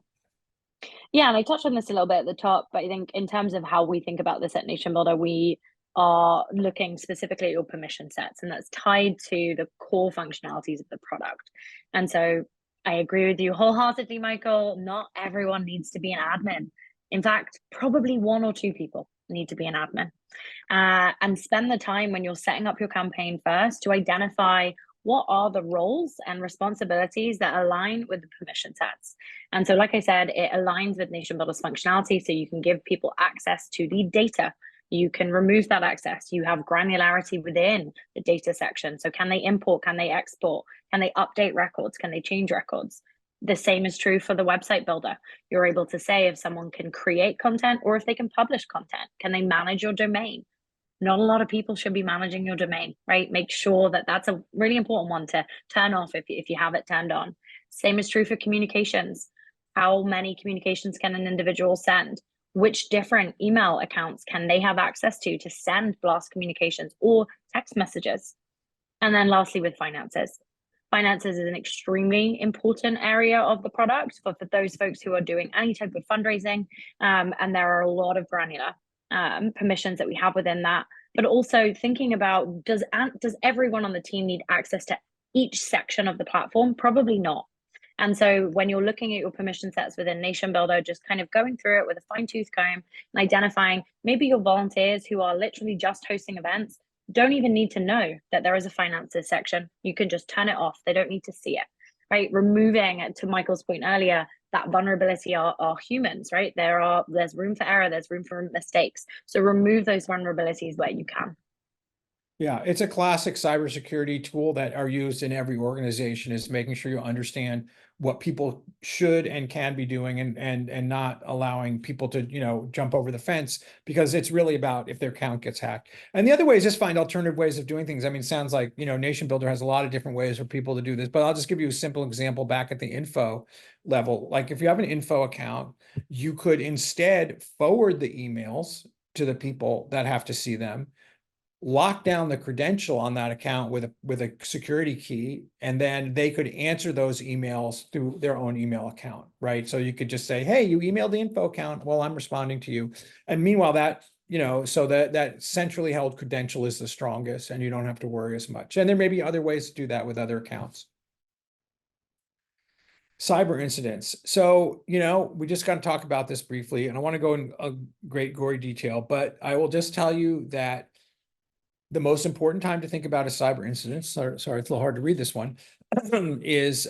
Yeah, and I touched on this a little bit at the top, but I think in terms of how we think about this at NationBuilder, we are looking specifically at your permission sets, and that's tied to the core functionalities of the product. And so I agree with you wholeheartedly, Michael. Not everyone needs to be an admin. In fact, probably 1 or 2 people need to be an admin. And spend the time when you're setting up your campaign first to identify what are the roles and responsibilities that align with the permission sets. And so, like I said, it aligns with NationBuilder's functionality, so you can give people access to the data. You can remove that access. You have granularity within the data section. So can they import? Can they export? Can they update records? Can they change records? The same is true for the website builder. You're able to say if someone can create content or if they can publish content. Can they manage your domain? Not a lot of people should be managing your domain, right? Make sure that that's a really important one to turn off if you have it turned on. Same is true for communications. How many communications can an individual send? Which different email accounts can they have access to send blast communications or text messages? And then lastly, with finances. Finances is an extremely important area of the product for those folks who are doing any type of fundraising. And there are a lot of granular permissions that we have within that, but also thinking about does everyone on the team need access to each section of the platform? Probably not. And so when you're looking at your permission sets within NationBuilder, just kind of going through it with a fine-tooth comb and identifying maybe your volunteers who are literally just hosting events don't even need to know that there is a finances section. You can just turn it off. They don't need to see it, right? Removing, to Michael's point earlier, that vulnerability are humans, right? There's room for error, there's room for mistakes. So remove those vulnerabilities where you can. Yeah, it's a classic cybersecurity tool that are used in every organization, is making sure you understand what people should and can be doing and not allowing people to, jump over the fence, because it's really about if their account gets hacked. And the other way is just find alternative ways of doing things. I mean, it sounds like, NationBuilder has a lot of different ways for people to do this, but I'll just give you a simple example back at the info level. Like if you have an info account, you could instead forward the emails to the people that have to see them, lock down the credential on that account with a security key, and then they could answer those emails through their own email account, right? So you could just say, hey, you emailed the info account, well, I'm responding to you. And meanwhile, that, so that centrally held credential is the strongest, and you don't have to worry as much. And there may be other ways to do that with other accounts. Cyber incidents. So, we just got to talk about this briefly, and I want to go in a great gory detail, but I will just tell you that the most important time to think about a cyber incident, sorry, it's a little hard to read this one, is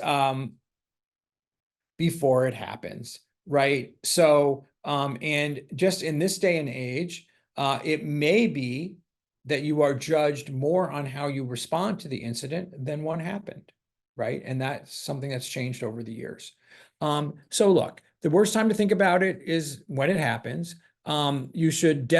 before it happens, right? So, and just in this day and age, it may be that you are judged more on how you respond to the incident than what happened, right? And that's something that's changed over the years. So look, the worst time to think about it is when it happens. You should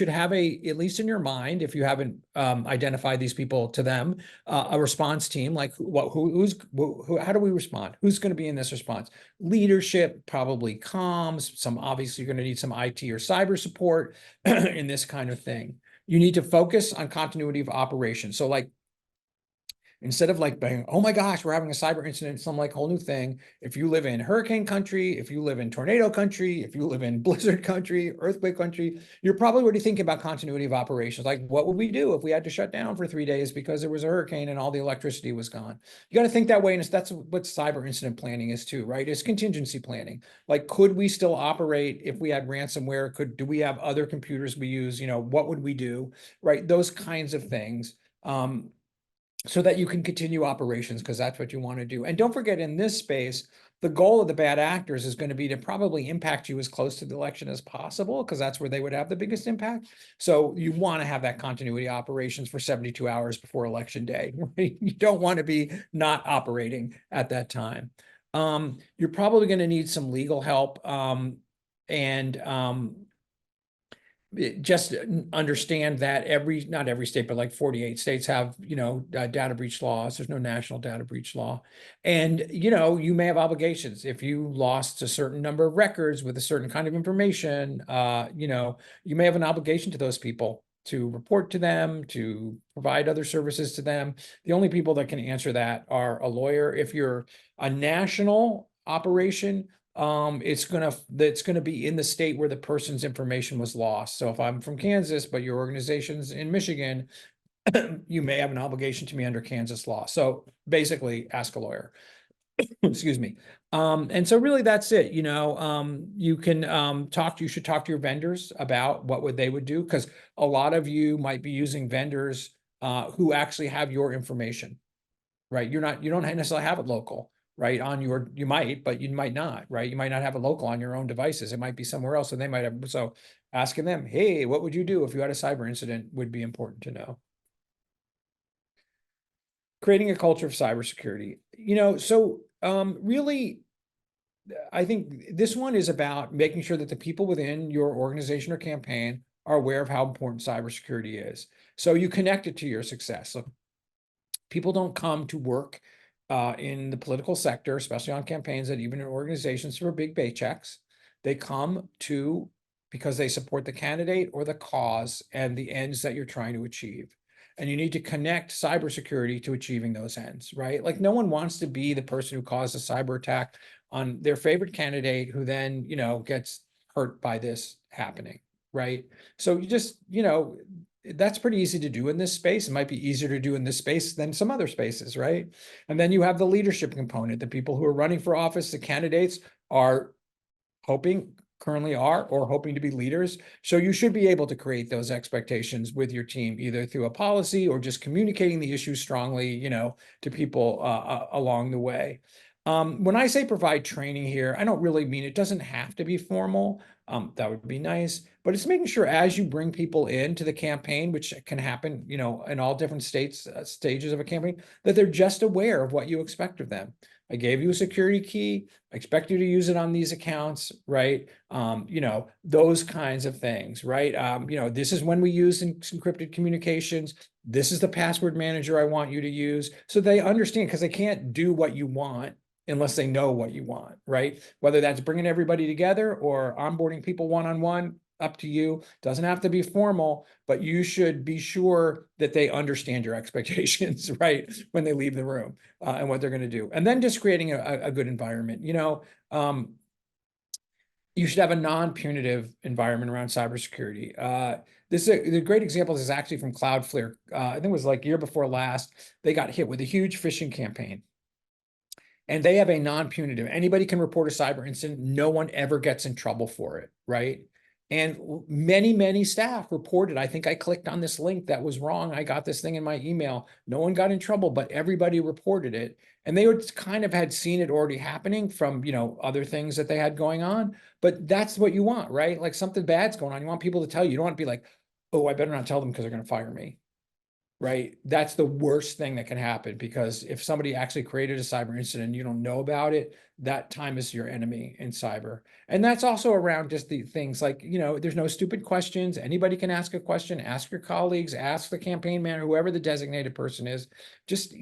have at least in your mind, if you haven't identified these people to them, a response team, like how do we respond? Who's going to be in this response? Leadership, probably comms, obviously you're going to need some IT or cyber support in this kind of thing. You need to focus on continuity of operation. So like, instead of like being, oh my gosh, we're having a cyber incident, some like whole new thing. If you live in hurricane country, if you live in tornado country, if you live in blizzard country, earthquake country, you're probably already thinking about continuity of operations. Like, what would we do if we had to shut down for 3 days because there was a hurricane and all the electricity was gone? You got to think that way. And that's what cyber incident planning is too, right? It's contingency planning. Like, could we still operate if we had ransomware? Do we have other computers we use? What would we do? Right? Those kinds of things. So that you can continue operations, because that's what you want to do. And don't forget, in this space, the goal of the bad actors is going to be to probably impact you as close to the election as possible, because that's where they would have the biggest impact. So you want to have that continuity operations for 72 hours before election day. Right? You don't want to be not operating at that time. You're probably going to need some legal help. And just understand that not every state, but like 48 states have, data breach laws. There's no national data breach law. And, you may have obligations. If you lost a certain number of records with a certain kind of information, you may have an obligation to those people to report to them, to provide other services to them. The only people that can answer that are a lawyer. If you're a national operation, it's gonna be in the state where the person's information was lost. So if I'm from Kansas, but your organization's in Michigan, you may have an obligation to me under Kansas law. So basically, ask a lawyer. Excuse me. And so really that's it. You can you should talk to your vendors about what they would do, because a lot of you might be using vendors who actually have your information, right? You don't necessarily have it local, right? You might, but you might not, right? You might not have it local on your own devices. It might be somewhere else, and they might have. So asking them, hey, what would you do if you had a cyber incident, would be important to know. Creating a culture of cybersecurity. Really, I think this one is about making sure that the people within your organization or campaign are aware of how important cybersecurity is. So you connect it to your success. So people don't come to work in the political sector, especially on campaigns and even in organizations for big paychecks. They come because they support the candidate or the cause and the ends that you're trying to achieve. And you need to connect cybersecurity to achieving those ends, right? Like, no one wants to be the person who caused a cyber attack on their favorite candidate who then, gets hurt by this happening, right? So that's pretty easy to do in this space. It might be easier to do in this space than some other spaces, right? And then you have the leadership component. The people who are running for office, the candidates are currently are or hoping to be leaders. So you should be able to create those expectations with your team, either through a policy or just communicating the issue strongly, to people along the way. When I say provide training here, I don't really mean it doesn't have to be formal. That would be nice, but it's making sure as you bring people into the campaign, which can happen, in all different stages of a campaign, that they're just aware of what you expect of them. I gave you a security key. I expect you to use it on these accounts, right? Those kinds of things, right? This is when we use encrypted communications. This is the password manager I want you to use. So they understand, because they can't do what you want unless they know what you want, right? Whether that's bringing everybody together or onboarding people one-on-one, up to you. Doesn't have to be formal, but you should be sure that they understand your expectations, right, when they leave the room and what they're going to do. And then just creating a good environment. You should have a non-punitive environment around cybersecurity. The great example is actually from Cloudflare. I think it was like year before last. They got hit with a huge phishing campaign. And they have a non-punitive. Anybody can report a cyber incident. No one ever gets in trouble for it, right? And many, many staff reported, I think I clicked on this link that was wrong. I got this thing in my email. No one got in trouble, but everybody reported it. And they would kind of had seen it already happening from, other things that they had going on. But that's what you want, right? Like, something bad's going on. You want people to tell you. You don't want to be like, oh, I better not tell them because they're going to fire me. Right? That's the worst thing that can happen, because if somebody actually created a cyber incident and you don't know about it, that time is your enemy in cyber. And that's also around just the things like, there's no stupid questions. Anybody can ask a question, ask your colleagues, ask the campaign manager, whoever the designated person is. Just,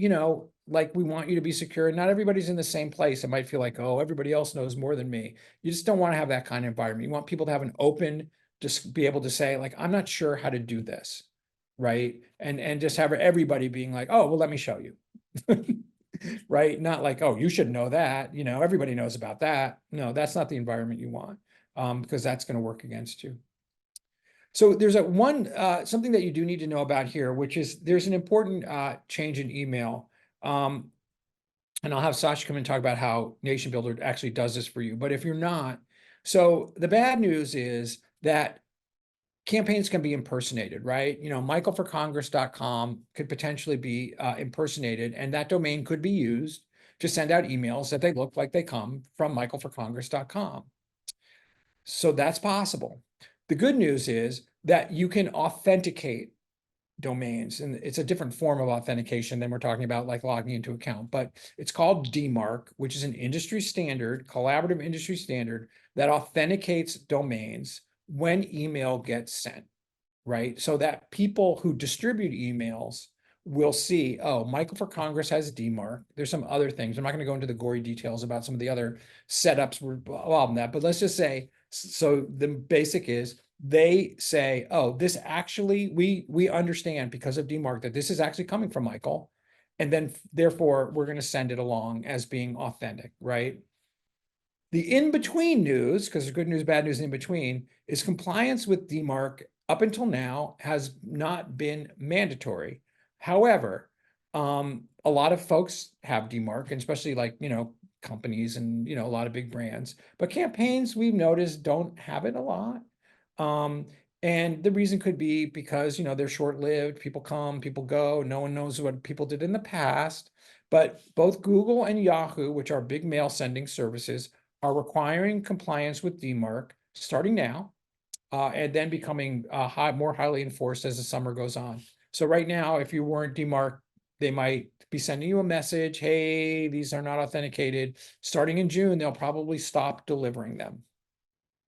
like, we want you to be secure. Not everybody's in the same place. It might feel like, oh, everybody else knows more than me. You just don't want to have that kind of environment. You want people to have an open, just be able to say, like, I'm not sure how to do this. Right. And just have everybody being like, oh, well, let me show you. right? Not like, oh, you should know that, you know, everybody knows about that. No, that's not the environment you want, because that's going to work against you. So there's something that you do need to know about here, which is there's an important change in email. And I'll have Sasha come and talk about how NationBuilder actually does this for you. But if you're not, so the bad news is that campaigns can be impersonated, right? You know, michaelforcongress.com could potentially be impersonated, and that domain could be used to send out emails that they look like they come from michaelforcongress.com. So that's possible. The good news is that you can authenticate domains, and it's a different form of authentication than we're talking about, like logging into account, but it's called DMARC, which is an industry standard, collaborative industry standard that authenticates domains when email gets sent, right? So that people who distribute emails will see, oh, Michael for Congress has DMARC. There's some other things. I'm not going to go into the gory details about some of the other setups involved in that, but let's just say, so the basic is they say, oh, this actually, we understand because of DMARC that this is actually coming from Michael. And then therefore we're going to send it along as being authentic, right? The in-between news, because there's good news, bad news in between, is compliance with DMARC up until now has not been mandatory. However, a lot of folks have DMARC, and especially like, you know, companies and, you know, a lot of big brands, but campaigns we've noticed don't have it a lot. And the reason could be because, you know, they're short-lived, people come, people go, no one knows what people did in the past. But both Google and Yahoo, which are big mail sending services, are requiring compliance with DMARC starting now, and then becoming more highly enforced as the summer goes on. So right now, if you weren't DMARC, they might be sending you a message, hey, these are not authenticated. Starting in June, they'll probably stop delivering them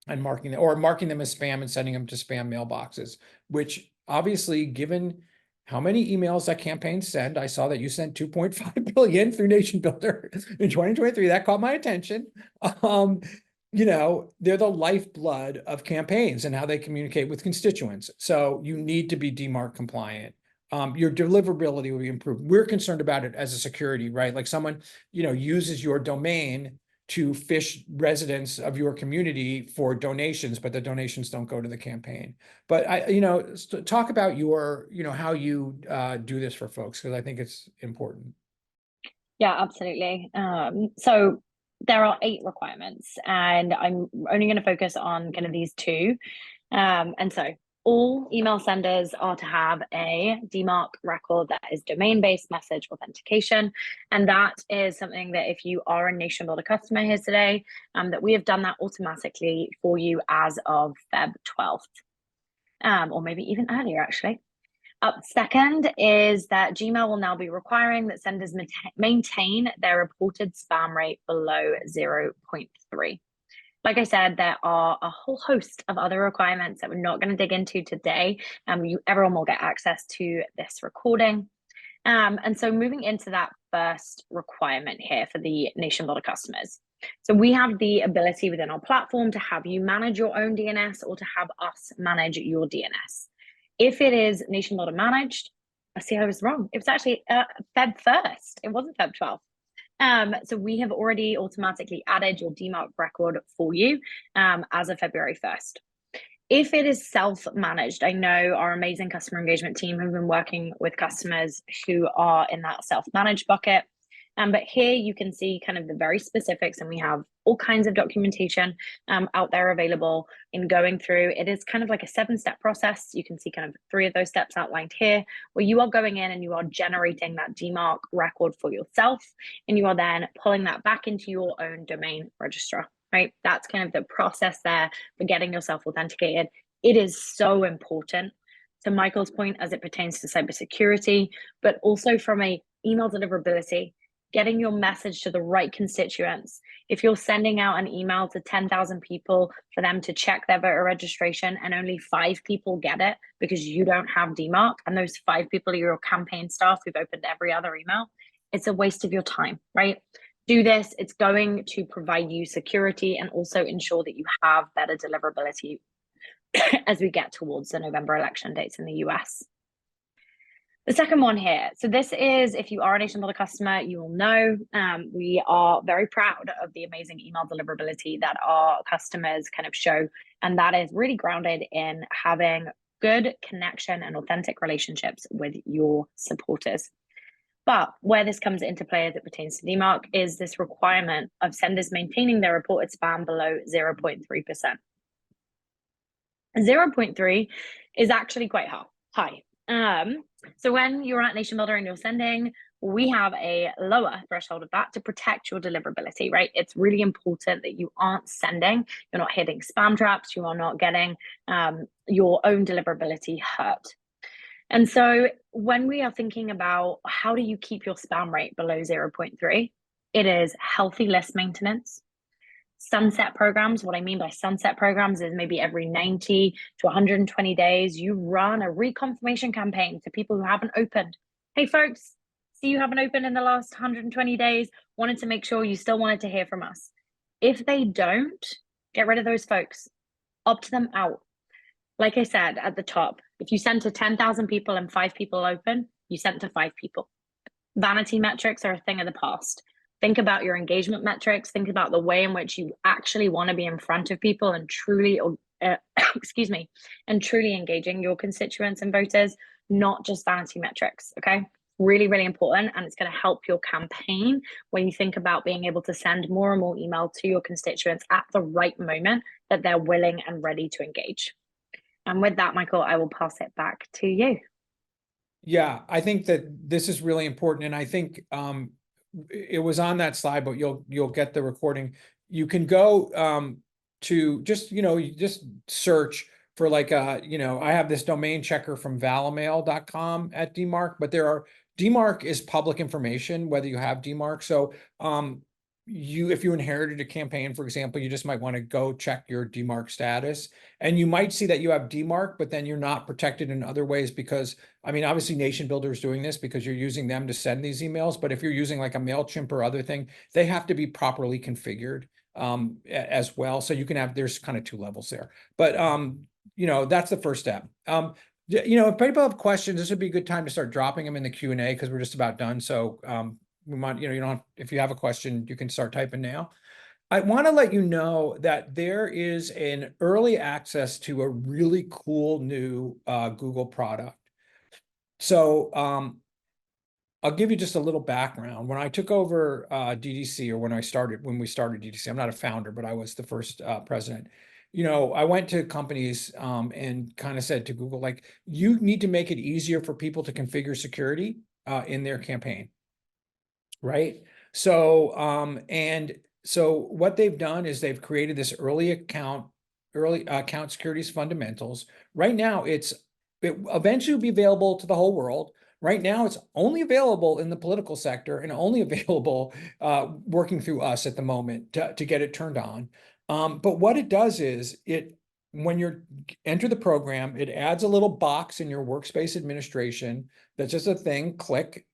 and marking them as spam and sending them to spam mailboxes, which obviously, given how many emails that campaigns send, I saw that you sent 2.5 billion through NationBuilder in 2023. That caught my attention. You know, they're the lifeblood of campaigns and how they communicate with constituents. So you need to be DMARC compliant. Your deliverability will be improved. We're concerned about it as a security, right? Like someone, you know, uses your domain to fish residents of your community for donations, but the donations don't go to the campaign. But you know, talk about your, you know, how you do this for folks, because I think it's important. Yeah, absolutely. So there are 8 requirements, and I'm only going to focus on kind of these 2. And so all email senders are to have a DMARC record that is domain-based message authentication. And that is something that if you are a NationBuilder customer here today, that we have done that automatically for you as of Feb 12th, or maybe even earlier, actually. Second is that Gmail will now be requiring that senders maintain their reported spam rate below 0.3. Like I said, there are a whole host of other requirements that we're not going to dig into today. Everyone will get access to this recording. And so moving into that first requirement here for the NationBuilder customers. So we have the ability within our platform to have you manage your own DNS or to have us manage your DNS. If it is NationBuilder managed, I see I was wrong. It was actually Feb 1st. It wasn't Feb 12th. So we have already automatically added your DMARC record for you as of February 1st. If it is self-managed, I know our amazing customer engagement team have been working with customers who are in that self-managed bucket. But here you can see kind of the very specifics, and we have all kinds of documentation out there available in going through. It is kind of like a 7-step process. You can see kind of 3 of those steps outlined here, where you are going in and you are generating that DMARC record for yourself, and you are then pulling that back into your own domain registrar, right? That's kind of the process there for getting yourself authenticated. It is so important, to Michael's point, as it pertains to cybersecurity, but also from a email deliverability, getting your message to the right constituents. If you're sending out an email to 10,000 people for them to check their voter registration and only 5 people get it because you don't have DMARC, and those 5 people are your campaign staff who've opened every other email, it's a waste of your time, right? Do this. It's going to provide you security and also ensure that you have better deliverability as we get towards the November election dates in the US. The second one here. So this is, if you are a NationBuilder customer, you will know we are very proud of the amazing email deliverability that our customers kind of show. And that is really grounded in having good connection and authentic relationships with your supporters. But where this comes into play as it pertains to DMARC is this requirement of senders maintaining their reported spam below 0.3%. 0.3 is actually quite high. So when you're at NationBuilder and you're sending, we have a lower threshold of that to protect your deliverability, right? It's really important that you aren't sending, you're not hitting spam traps, you are not getting your own deliverability hurt. And so when we are thinking about how do you keep your spam rate below 0.3, it is healthy list maintenance, sunset programs. What I mean by sunset programs is maybe every 90 to 120 days, you run a reconfirmation campaign to people who haven't opened. Hey, folks, see you haven't opened in the last 120 days. Wanted to make sure you still wanted to hear from us. If they don't, get rid of those folks, opt them out. Like I said at the top, if you send to 10,000 people and 5 people open, you sent to 5 people. Vanity metrics are a thing of the past. Think about your engagement metrics. Think about the way in which you actually want to be in front of people and truly, excuse me, and truly engaging your constituents and voters, not just vanity metrics. Okay. Really, really important. And it's going to help your campaign when you think about being able to send more and more email to your constituents at the right moment that they're willing and ready to engage. And with that, Michael, I will pass it back to you. Yeah, I think that this is really important. And I think it was on that slide, but you'll get the recording. You can go to just, you just search for like I have this domain checker from valamail.com at DMARC, but DMARC is public information, whether you have DMARC. So if you inherited a campaign, for example, you just might want to go check your DMARC status, and you might see that you have DMARC, but then you're not protected in other ways because, I mean, obviously NationBuilder is doing this because you're using them to send these emails, but if you're using like a MailChimp or other thing, they have to be properly configured as well. So you can have, there's kind of 2 levels there, but that's the first step. If people have questions, this would be a good time to start dropping them in the Q&A because we're just about done. So we might, you don't, if you have a question, you can start typing now. I want to let you know that there is an early access to a really cool new Google product. So I'll give you just a little background. When I took over DDC, or when we started DDC, I'm not a founder, but I was the first president. I went to companies and kind of said to Google, like, you need to make it easier for people to configure security in their campaign. Right. So, so what they've done is they've created this early account securities fundamentals. Right now, it eventually will be available to the whole world. Right now, it's only available in the political sector and only available working through us at the moment to get it turned on. But what it does is when you enter the program, it adds a little box in your workspace administration. That's just a thing, click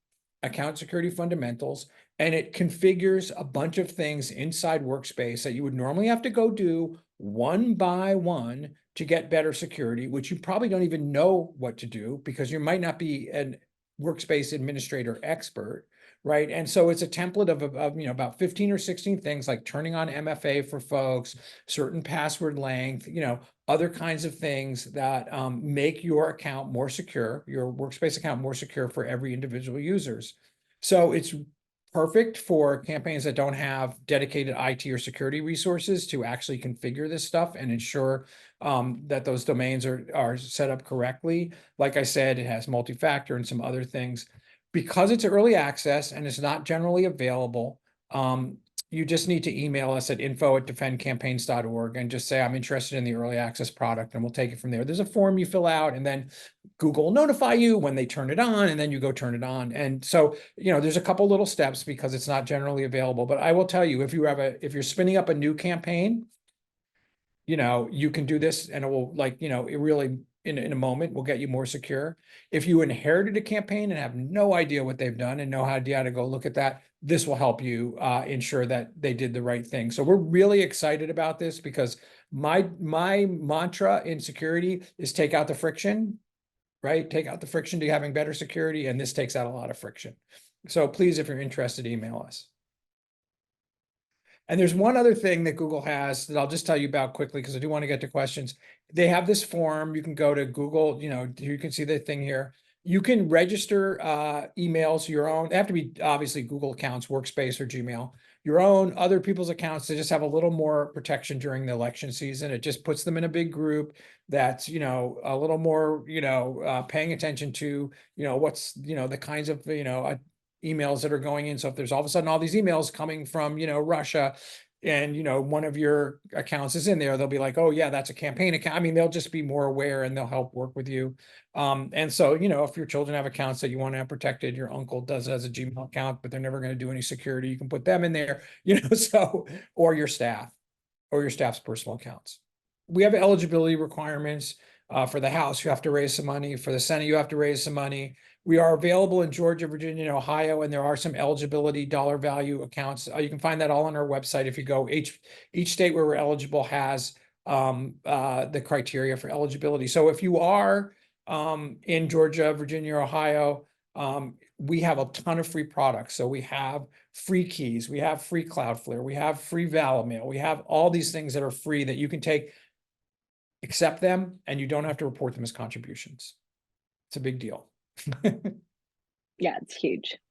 account security fundamentals, and it configures a bunch of things inside workspace that you would normally have to go do one by one to get better security, which you probably don't even know what to do because you might not be an workspace administrator expert, right? And so it's a template of about 15 or 16 things, like turning on MFA for folks, certain password length, other kinds of things that make your account more secure, your workspace account more secure for every individual users. So it's perfect for campaigns that don't have dedicated IT or security resources to actually configure this stuff and ensure that those domains are set up correctly. Like I said, it has multi-factor and some other things. Because it's early access and it's not generally available, you just need to email us at info@defendcampaigns.org and just say, I'm interested in the early access product, and we'll take it from there. There's a form you fill out, and then Google will notify you when they turn it on, and then you go turn it on. And so, there's a couple little steps because it's not generally available. But I will tell you, if you're spinning up a new campaign, you can do this, and it will, it really, in a moment, will get you more secure. If you inherited a campaign and have no idea what they've done and no idea how to go look at that, this will help you ensure that they did the right thing. So we're really excited about this because my mantra in security is take out the friction. right? Take out the friction to having better security, and this takes out a lot of friction. So please, if you're interested, email us. And there's one other thing that Google has that I'll just tell you about quickly because I do want to get to questions. They have this form. You can go to Google, you can see the thing here. You can register emails, your own. They have to be obviously Google accounts, Workspace or Gmail. Your own, other people's accounts to just have a little more protection during the election season. It just puts them in a big group that's, a little more, paying attention to, what's, the kinds of, emails that are going in. So if there's all of a sudden all these emails coming from, Russia, and one of your accounts is in there, they'll be like, oh yeah, that's a campaign account. I mean, they'll just be more aware and they'll help work with you. And so, if your children have accounts that you want to have protected, your uncle does it as a Gmail account, but they're never going to do any security, you can put them in there, so, or your staff's personal accounts. We have eligibility requirements. For the House, you have to raise some money. For the Senate, you have to raise some money. We are available in Georgia, Virginia, and Ohio, and there are some eligibility dollar value accounts. You can find that all on our website. If you go, each state where we're eligible has the criteria for eligibility. So if you are in Georgia, Virginia, Ohio, we have a ton of free products. So we have free keys, we have free Cloudflare, we have free Valamail, we have all these things that are free that you can take, accept them, and you don't have to report them as contributions. It's a big deal. Yeah, it's huge.